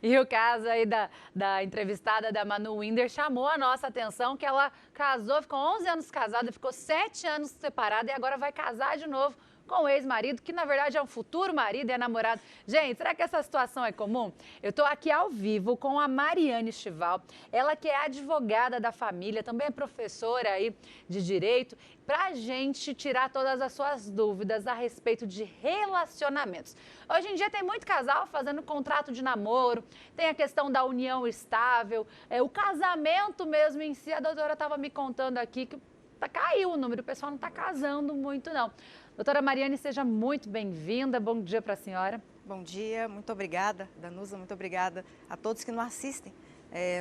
E o caso aí da entrevistada da Manu Winder chamou a nossa atenção, que ela casou, ficou 11 anos casada, ficou 7 anos separada e agora vai casar de novo com o ex-marido, que na verdade é um futuro marido e é namorado. Gente, será que essa situação é comum? Eu estou aqui ao vivo com a Mariane Estival, ela que é advogada da família, também é professora aí de direito, para a gente tirar todas as suas dúvidas a respeito de relacionamentos. Hoje em dia tem muito casal fazendo contrato de namoro, tem a questão da união estável, o casamento mesmo em si. A doutora estava me contando aqui que caiu o número, o pessoal não está casando muito não. Doutora Mariane, seja muito bem-vinda. Bom dia para a senhora. Bom dia, muito obrigada, Danusa, muito obrigada a todos que nos assistem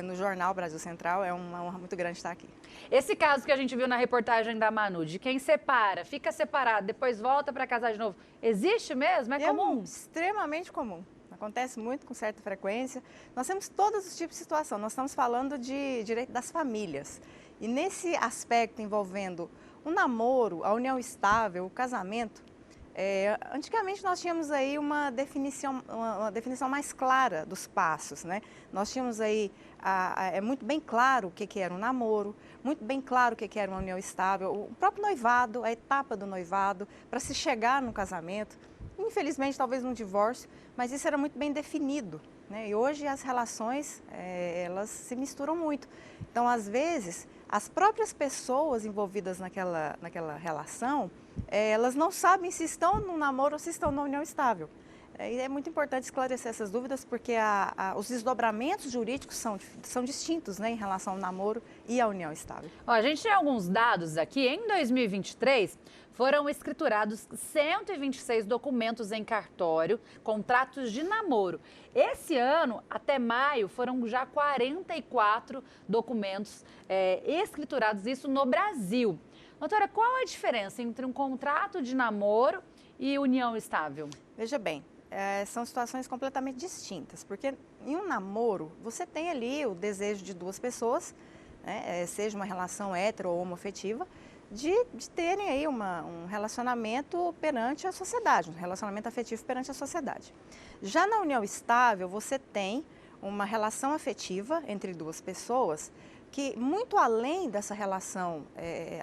no Jornal Brasil Central. É uma honra muito grande estar aqui. Esse caso que a gente viu na reportagem da Manu, de quem separa, fica separado, depois volta para casar de novo, existe mesmo? É comum? Extremamente comum. Acontece muito com certa frequência. Nós temos todos os tipos de situação. Nós estamos falando de direito das famílias. E nesse aspecto envolvendo o namoro, a união estável, o casamento, antigamente nós tínhamos aí uma definição mais clara dos passos, né? Nós tínhamos aí, é muito bem claro o que era um namoro, muito bem claro o que era uma união estável, o próprio noivado, a etapa do noivado, para se chegar no casamento, infelizmente talvez num divórcio, mas isso era muito bem definido, né? E hoje as relações, elas se misturam muito. Então, às vezes, as próprias pessoas envolvidas naquela relação, elas não sabem se estão no namoro ou se estão na união estável. E é muito importante esclarecer essas dúvidas, porque os desdobramentos jurídicos são distintos, né, em relação ao namoro e à união estável. Ó, a gente tem alguns dados aqui. Em 2023, foram escriturados 126 documentos em cartório, contratos de namoro. Esse ano, até maio, foram já 44 documentos escriturados, isso no Brasil. Doutora, qual a diferença entre um contrato de namoro e união estável? Veja bem, são situações completamente distintas, porque em um namoro você tem ali o desejo de duas pessoas, né, seja uma relação hetero ou homoafetiva, de terem aí um relacionamento perante a sociedade, um relacionamento afetivo perante a sociedade. Já na união estável, você tem uma relação afetiva entre duas pessoas que, muito além dessa relação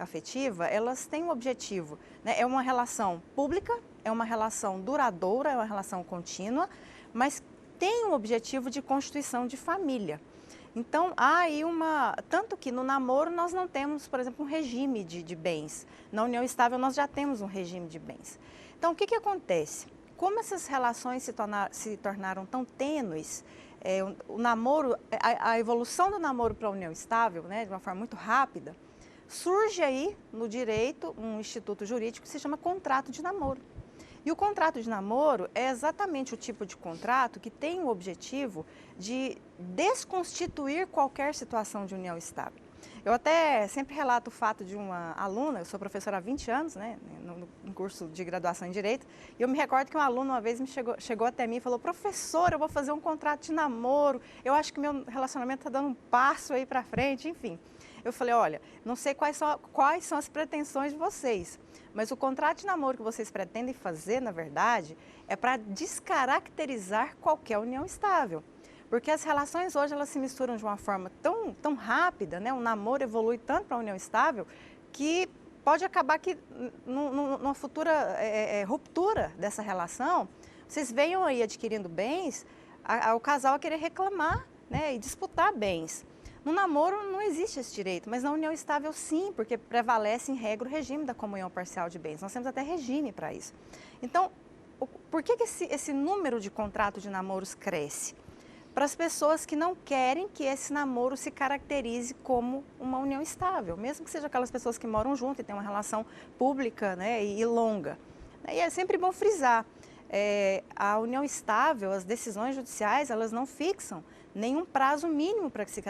afetiva, elas têm um objetivo, né? É uma relação pública, é uma relação duradoura, é uma relação contínua, mas tem um objetivo de constituição de família. Então, há aí tanto que no namoro nós não temos, por exemplo, um regime de bens. Na união estável nós já temos um regime de bens. Então, o que acontece? Como essas relações se tornaram tão tênues, o namoro, a evolução do namoro para a união estável, né, de uma forma muito rápida, surge aí no direito um instituto jurídico que se chama contrato de namoro. E o contrato de namoro é exatamente o tipo de contrato que tem o objetivo de desconstituir qualquer situação de união estável. Eu até sempre relato o fato de uma aluna, eu sou professora há 20 anos, né, no curso de graduação em Direito, e eu me recordo que um aluno uma vez chegou até mim e falou: professora, eu vou fazer um contrato de namoro, eu acho que meu relacionamento está dando um passo aí para frente, enfim. Eu falei: olha, não sei quais são as pretensões de vocês, mas o contrato de namoro que vocês pretendem fazer, na verdade, é para descaracterizar qualquer união estável. Porque as relações hoje elas se misturam de uma forma tão rápida, né? O namoro evolui tanto para a união estável que pode acabar que numa futura ruptura dessa relação, vocês venham aí adquirindo bens, o casal a querer reclamar, né? E disputar bens. No namoro não existe esse direito, mas na união estável sim, porque prevalece em regra o regime da comunhão parcial de bens. Nós temos até regime para isso. Então, por que esse número de contratos de namoros cresce? Para as pessoas que não querem que esse namoro se caracterize como uma união estável, mesmo que seja aquelas pessoas que moram junto e têm uma relação pública, né, e longa. E é sempre bom frisar, a união estável, as decisões judiciais, elas não fixam nenhum prazo mínimo para que se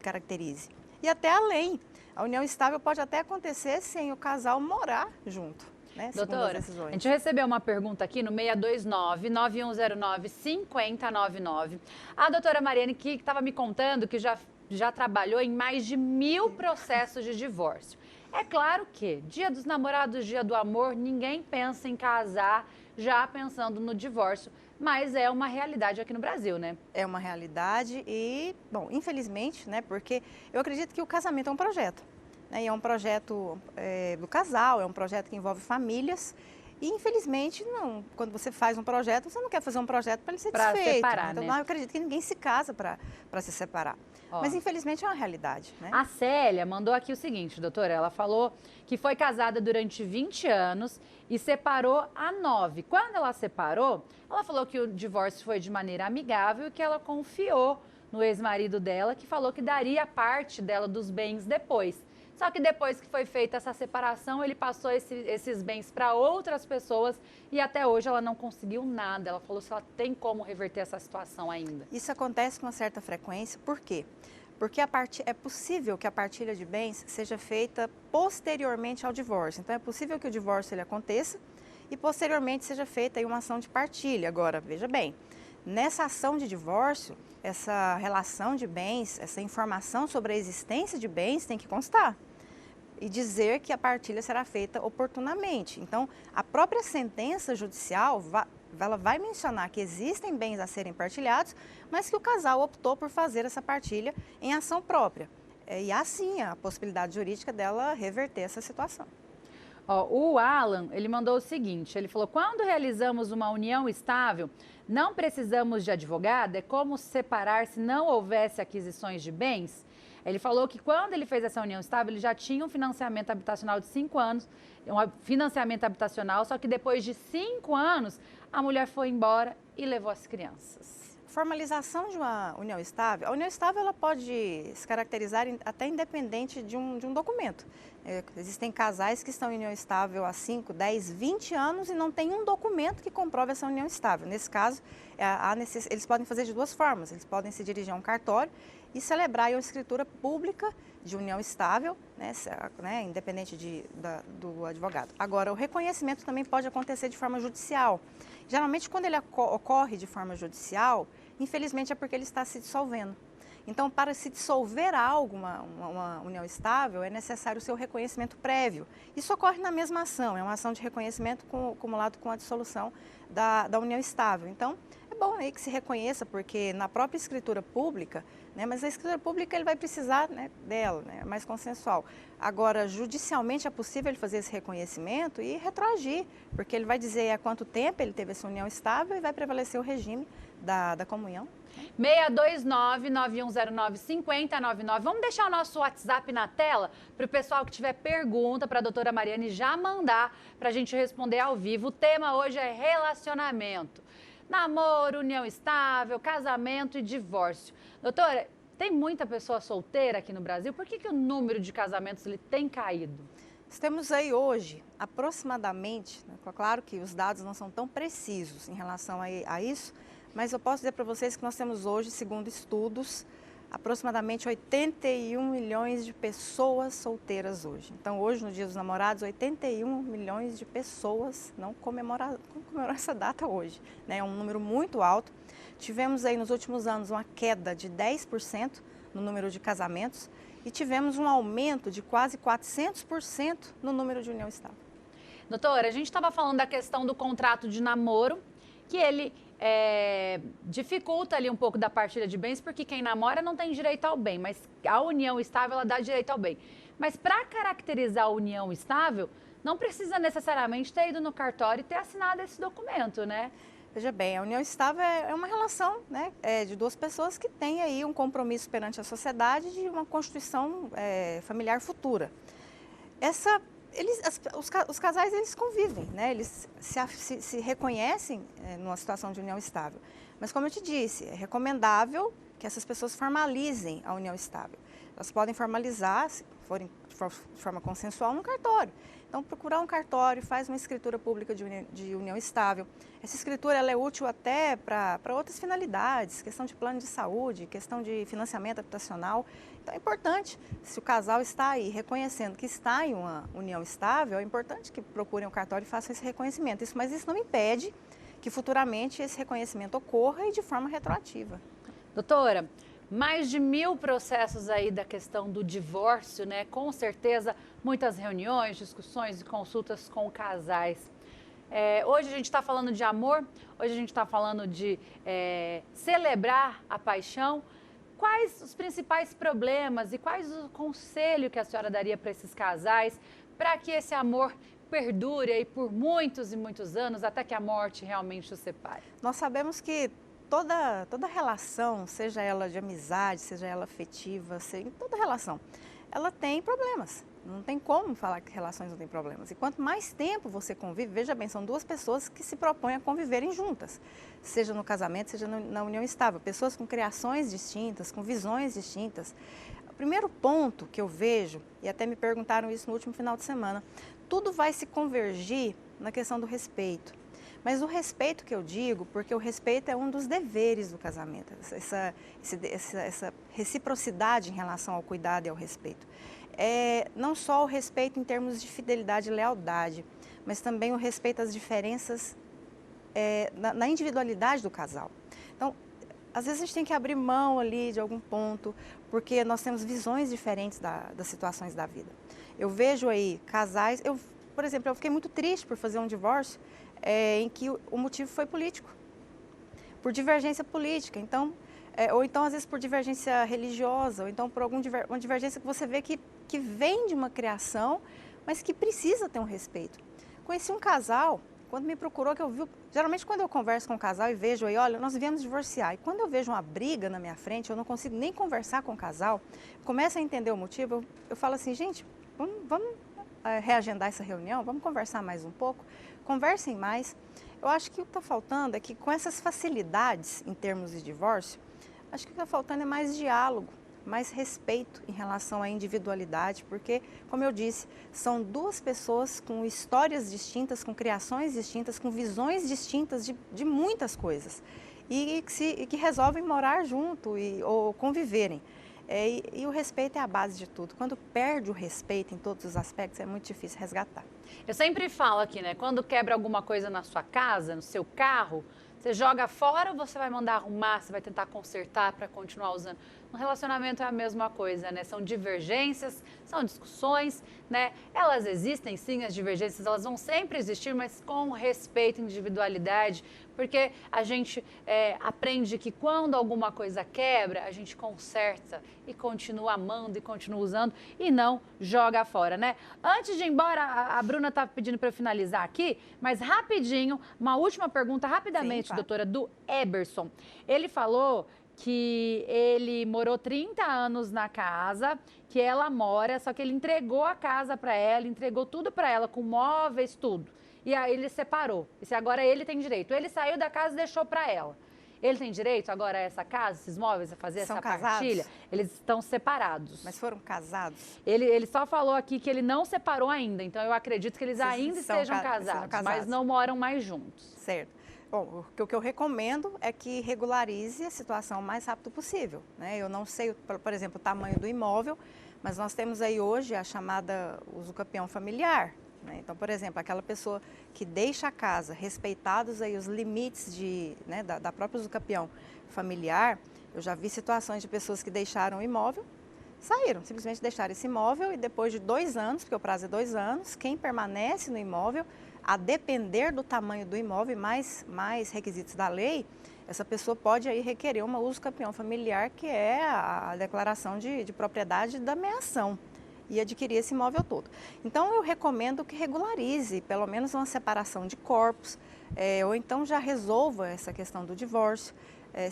caracterize. E até além, a união estável pode até acontecer sem o casal morar junto. Né, doutora, a gente recebeu uma pergunta aqui no 629-9109-5099. A doutora Mariane que estava me contando que já trabalhou em mais de 1000 processos de divórcio. É claro que Dia dos Namorados, Dia do Amor, ninguém pensa em casar já pensando no divórcio. mas é uma realidade aqui no Brasil, né? É uma realidade e, bom, infelizmente, né, porque eu acredito que o casamento é um projeto, né, e é um projeto do casal, é um projeto que envolve famílias e, infelizmente, não, quando você faz um projeto, você não quer fazer um projeto para ele ser Pra desfeito. separar, Então, né? eu acredito que ninguém se casa para se separar. Ó. Mas, infelizmente, é uma realidade, né? A Célia mandou aqui o seguinte, doutora, ela falou que foi casada durante 20 anos e separou há 9. Quando ela separou, ela falou que o divórcio foi de maneira amigável e que ela confiou no ex-marido dela, que falou que daria parte dela dos bens depois. Só que depois que foi feita essa separação, ele passou esses bens para outras pessoas e até hoje ela não conseguiu nada. Ela falou se ela tem como reverter essa situação ainda. Isso acontece com uma certa frequência, por quê? Porque é possível que a partilha de bens seja feita posteriormente ao divórcio. Então, é possível que o divórcio ele aconteça e posteriormente seja feita aí uma ação de partilha. Agora, veja bem, nessa ação de divórcio, essa relação de bens, essa informação sobre a existência de bens tem que constar e dizer que a partilha será feita oportunamente. Então, a própria sentença judicial ela vai mencionar que existem bens a serem partilhados, mas que o casal optou por fazer essa partilha em ação própria. E há sim a possibilidade jurídica dela reverter essa situação. Ó, o Alan, ele mandou o seguinte, ele falou, quando realizamos uma união estável, não precisamos de advogado, é como separar se não houvesse aquisições de bens? Ele falou que quando ele fez essa união estável, ele já tinha um financiamento habitacional de 5 anos, um financiamento habitacional, só que depois de 5 anos, a mulher foi embora e levou as crianças. Formalização de uma união estável, a união estável ela pode se caracterizar até independente de um documento. Existem casais que estão em união estável há 5, 10, 20 anos e não tem um documento que comprove essa união estável. Nesse caso, eles podem fazer de duas formas. Eles podem se dirigir a um cartório e celebrar uma escritura pública de união estável, né, independente do advogado. Agora, o reconhecimento também pode acontecer de forma judicial. Geralmente, quando ele ocorre de forma judicial, infelizmente é porque ele está se dissolvendo. Então, para se dissolver algo, uma união estável, é necessário o seu reconhecimento prévio. Isso ocorre na mesma ação, é uma ação de reconhecimento acumulado com a dissolução da união estável. Então, é bom aí que se reconheça, porque na própria escritura pública, né, mas a escritura pública ele vai precisar, né, dela, né, é mais consensual. Agora, judicialmente é possível ele fazer esse reconhecimento e retroagir, porque ele vai dizer há quanto tempo ele teve essa união estável e vai prevalecer o regime da comunhão. 629-9109-5099. Vamos deixar o nosso WhatsApp na tela para o pessoal que tiver pergunta para a doutora Mariane já mandar para a gente responder ao vivo. O tema hoje é relacionamento. Namoro, união estável, casamento e divórcio. Doutora, tem muita pessoa solteira aqui no Brasil. Por que o número de casamentos ele tem caído? Temos aí hoje, aproximadamente, né, claro que os dados não são tão precisos em relação a isso, mas eu posso dizer para vocês que nós temos hoje, segundo estudos, aproximadamente 81 milhões de pessoas solteiras hoje. Então, hoje, no Dia dos Namorados, 81 milhões de pessoas não comemoraram essa data hoje, né? É um número muito alto. Tivemos aí nos últimos anos uma queda de 10% no número de casamentos e tivemos um aumento de quase 400% no número de união estável. Doutora, a gente estava falando da questão do contrato de namoro, que ele dificulta ali um pouco da partilha de bens, porque quem namora não tem direito ao bem, mas a união estável ela dá direito ao bem. Mas para caracterizar a união estável, não precisa necessariamente ter ido no cartório e ter assinado esse documento, né? Veja bem, a união estável é uma relação, né, de duas pessoas que têm aí um compromisso perante a sociedade de uma constituição familiar futura. Os casais eles convivem, né? Eles se reconhecem numa situação de união estável. Mas como eu te disse, é recomendável que essas pessoas formalizem a união estável. Elas podem formalizar, se forem de forma consensual, no cartório. Então, procurar um cartório, faz uma escritura pública de união estável. Essa escritura ela é útil até para outras finalidades, questão de plano de saúde, questão de financiamento habitacional. Então, é importante, se o casal está aí reconhecendo que está em uma união estável, é importante que procurem um cartório e façam esse reconhecimento. Mas isso não impede que futuramente esse reconhecimento ocorra e de forma retroativa. Doutora, mais de 1000 processos aí da questão do divórcio, né? Com certeza, muitas reuniões, discussões e consultas com casais. Hoje a gente está falando de amor, hoje a gente está falando de celebrar a paixão. Quais os principais problemas e quais o conselho que a senhora daria para esses casais para que esse amor perdure aí por muitos e muitos anos até que a morte realmente os separe? Nós sabemos que toda relação, seja ela de amizade, seja ela afetiva, toda relação, ela tem problemas. Não tem como falar que relações não têm problemas. E quanto mais tempo você convive, veja bem, são duas pessoas que se propõem a conviverem juntas, seja no casamento, seja na união estável. Pessoas com criações distintas, com visões distintas. O primeiro ponto que eu vejo, e até me perguntaram isso no último final de semana, tudo vai se convergir na questão do respeito. Mas o respeito que eu digo, porque o respeito é um dos deveres do casamento, essa reciprocidade em relação ao cuidado e ao respeito. Não só o respeito em termos de fidelidade e lealdade, mas também o respeito às diferenças na individualidade do casal. Então, às vezes a gente tem que abrir mão ali de algum ponto, porque nós temos visões diferentes das situações da vida. Eu vejo aí casais, por exemplo, eu fiquei muito triste por fazer um divórcio em que o motivo foi político, por divergência política. Então, ou então, às vezes, por divergência religiosa, ou então por uma divergência que você vê que vem de uma criação, mas que precisa ter um respeito. Conheci um casal, quando me procurou, que eu vi, geralmente quando eu converso com um casal e vejo aí, olha, nós viemos divorciar, e quando eu vejo uma briga na minha frente, eu não consigo nem conversar com o casal, começo a entender o motivo, eu falo assim, gente, vamos reagendar essa reunião, vamos conversar mais um pouco, conversem mais. Eu acho que o que está faltando é que com essas facilidades em termos de divórcio, acho que o que está faltando é mais diálogo, mais respeito em relação à individualidade, porque, como eu disse, são duas pessoas com histórias distintas, com criações distintas, com visões distintas de muitas coisas e que resolvem morar junto ou conviverem. E o respeito é a base de tudo. Quando perde o respeito em todos os aspectos, é muito difícil resgatar. Eu sempre falo aqui, né? Quando quebra alguma coisa na sua casa, no seu carro, você joga fora ou você vai mandar arrumar, você vai tentar consertar para continuar usando? No relacionamento é a mesma coisa, né? São divergências, são discussões, né? Elas existem sim, as divergências, elas vão sempre existir, mas com respeito e individualidade, porque a gente aprende que quando alguma coisa quebra, a gente conserta e continua amando e continua usando e não joga fora, né? Antes de ir embora, a Bruna está pedindo para eu finalizar aqui, mas rapidinho, uma última pergunta, rapidamente, sim, doutora, do Eberson. Ele falou que ele morou 30 anos na casa que ela mora, só que ele entregou a casa para ela, entregou tudo para ela, com móveis, tudo. E aí ele separou. E agora ele tem direito. Ele saiu da casa e deixou para ela. Ele tem direito agora a essa casa, esses móveis, a fazer essa partilha? Eles estão separados. Mas foram casados? Ele só falou aqui que ele não separou ainda, então eu acredito que eles ainda estejam casados, mas não moram mais juntos. Certo. Bom, o que eu recomendo é que regularize a situação o mais rápido possível, né? Eu não sei, por exemplo, o tamanho do imóvel, mas nós temos aí hoje a chamada usucapião familiar, né? Então, por exemplo, aquela pessoa que deixa a casa, respeitados aí os limites da própria usucapião familiar, eu já vi situações de pessoas que deixaram o imóvel, saíram, simplesmente deixaram esse imóvel e depois de 2 anos, porque o prazo é 2 anos, quem permanece no imóvel, a depender do tamanho do imóvel, mais requisitos da lei, essa pessoa pode aí requerer uma usucapião familiar, que é a declaração de propriedade da meação, e adquirir esse imóvel todo. Então, eu recomendo que regularize, pelo menos uma separação de corpos, ou então já resolva essa questão do divórcio.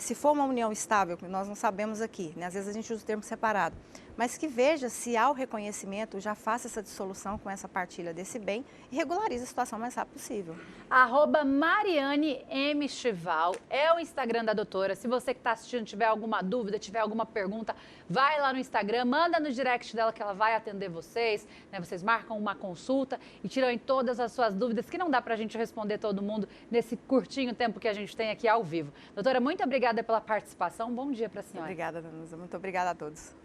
Se for uma união estável, que nós não sabemos aqui, né? Às vezes a gente usa o termo separado, mas que veja se há o reconhecimento, já faça essa dissolução com essa partilha desse bem e regularize a situação o mais rápido possível. @MarianeMestival é o Instagram da doutora. Se você que está assistindo tiver alguma dúvida, tiver alguma pergunta, vai lá no Instagram, manda no direct dela que ela vai atender vocês, né? Vocês marcam uma consulta e tiram em todas as suas dúvidas, que não dá para a gente responder todo mundo nesse curtinho tempo que a gente tem aqui ao vivo. Doutora, muito obrigada pela participação. Bom dia para a senhora. Obrigada, Danusa. Muito obrigada a todos.